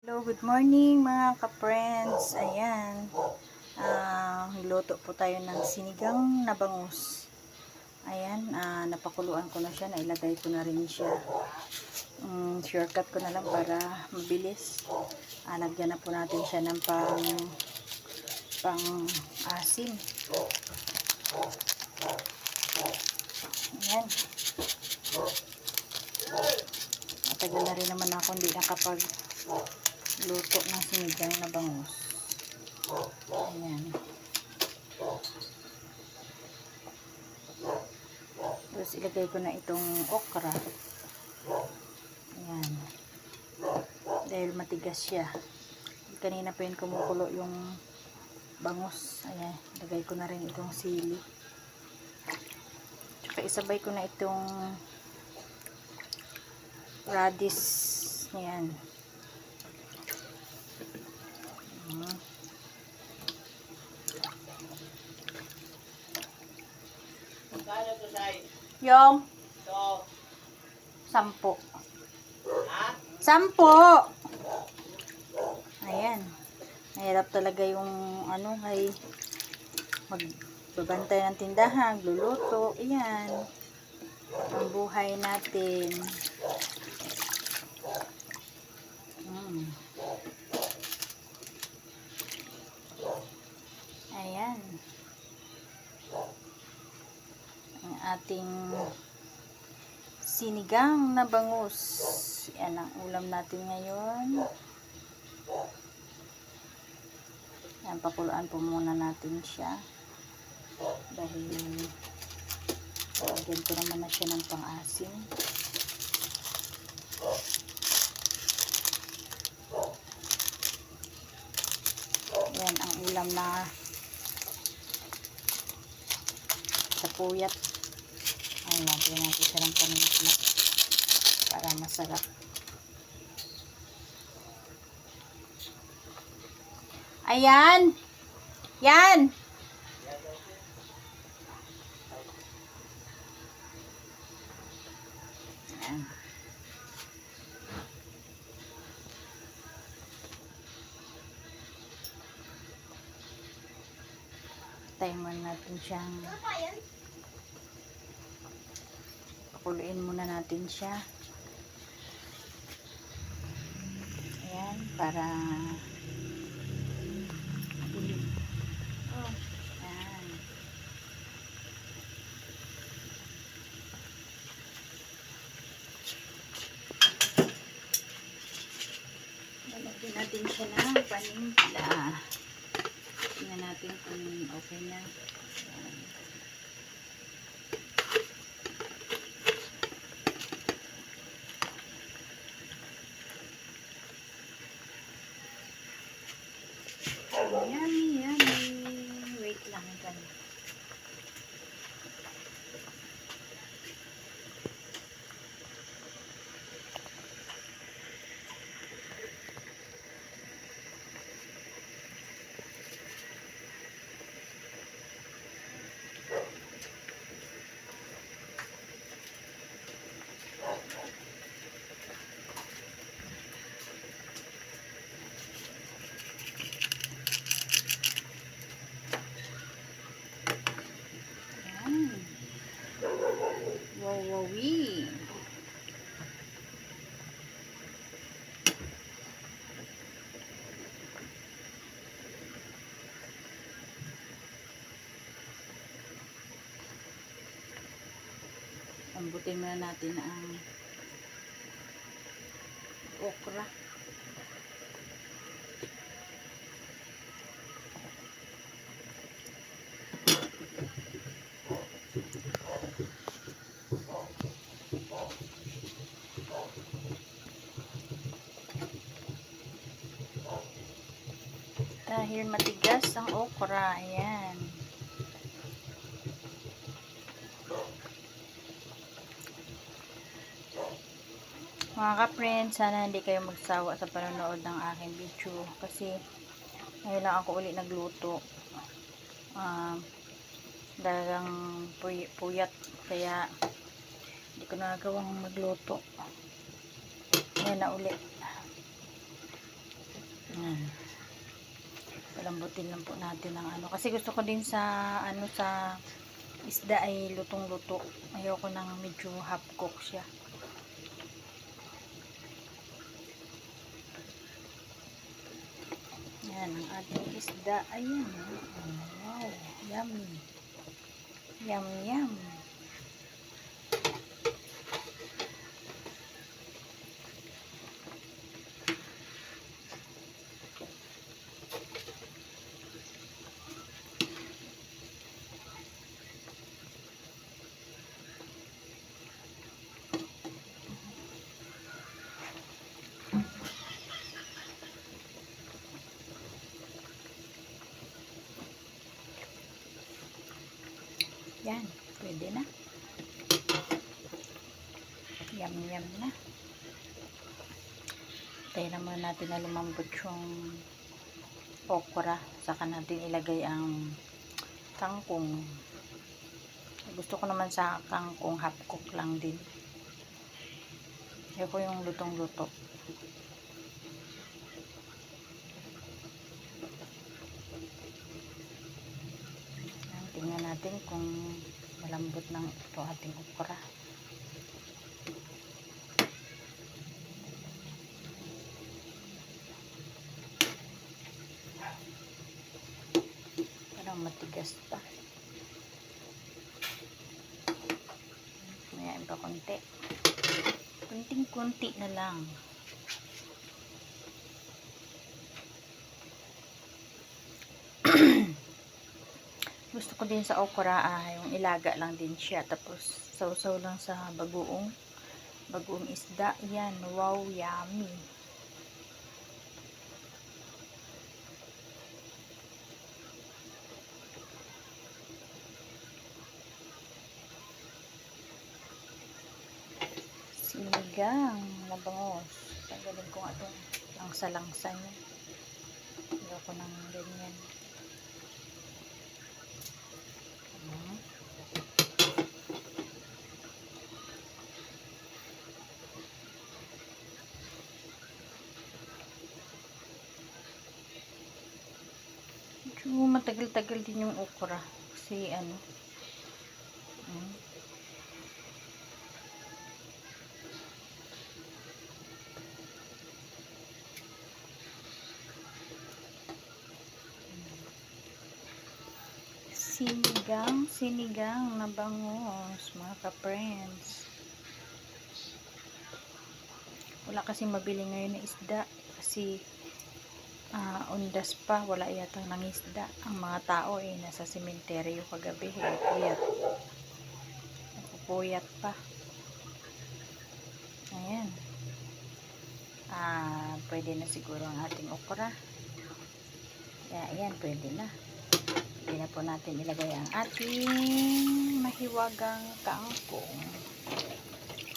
Hello, good morning mga ka-friends. Ayan, niluto po tayo ng sinigang na bangus. Ayan, napakuluan ko na siya, nailagay ko na rin siya. Shortcut ko na lang para mabilis. Lagyan na po natin siya ng pang asim. Ayan. Matagal na rin naman ako hindi nakapag-luto ng sinigang na bangus. Ayan. Tapos ilagay ko na itong okra. Ayan. Dahil matigas siya. Kanina pa yun kumukulo yung bangus. Ayan. Ilagay ko na rin itong sili. Tsaka isabay ko na itong radish. Ayan. Yung 10. 10. Ayan. Mahirap talaga yung ay magbabantay ng tindahan, luluto. Ayan. Ang buhay natin. Ayan. Ang ating sinigang na bangus. Yan ang ulam natin ngayon. Yan, pakuluan po muna natin siya. Dahil lagyan ko naman na siya ng pang-asim. Yan ang ulam na sa puyat. Ay, lagyan natin siya ng paminta para masarap. Ayan! Yan! Ayan. Tayo natin siyang pakuluin muna natin siya. Ayan, para ayan. Lalagyan natin siya ng paninda. Tingnan natin kung okay na. Ayan. Yummy, yummy. Wait lang dyan. Wowie. Ambutin muna natin ang okra. Dahil matigas ang okra. Ayan. Mga ka-friends, sana hindi kayo magsawa sa panonood ng aking video. Kasi ngayon lang ako ulit nagluto. Talagang puyat. Kaya hindi ko nagawang magluto. Ngayon na ulit. Palambutin lang po natin ng ano. Kasi gusto ko din sa ano sa isda ay lutong-luto. Ayoko nang medyo half cook siya. Yan ang ating isda. Ayan. Wow, yummy. Yum, yum. Yan, pwede na. Yum, yum na. Tayo naman natin na lumambot yung okra. Saka natin ilagay ang kangkong. Gusto ko naman sa kangkong half cook lang din. Ayoko yung lutong-luto. Tingnan natin kung malambot ng ito ating okra. Parang matigas pa. Mayain pa konti. Kunting-kunti na lang. Gusto ko din sa okra yung ilaga lang din siya, tapos sausaw lang sa bagoong isda. Yan, wow, yummy. Sinigang na bangos. Tanggalin ko nga itong langsa-langsa niya. Hindi ko ng ganyan. Medyo matagal-tagal din yung okra kasi ano sinigang na bangos, mga ka-friends. Wala kasi mabili ngayon na isda kasi undas pa, wala yata ng isda. Ang mga tao nasa sementeryo kagabi, puyat pa. Ayan, pwede na siguro ang ating okra. Ayan, pwede na. Pwede na po natin ilagay ang ating mahiwagang kangkong.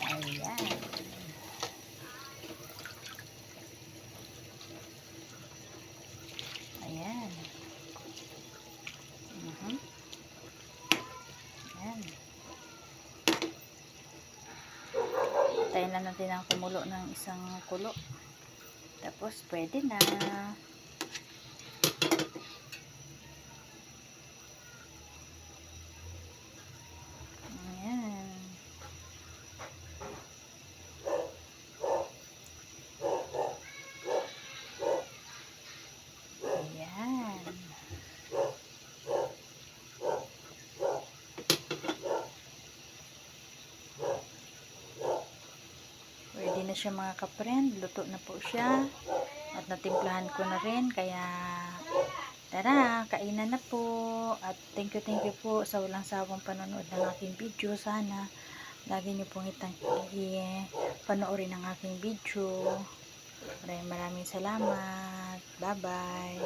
Ayan. Ayan. Ayan. Tayin na natin ang kumulo ng isang kulo. Tapos, pwede na. Pwede na siya mga ka-friend. Luto na po siya. At natimplahan ko na rin. Kaya tara, kainan na po. At thank you po sa walang sawang panonood ng aking video. Sana lagi niyo pong panoorin ang aking video. Maraming salamat. Bye bye.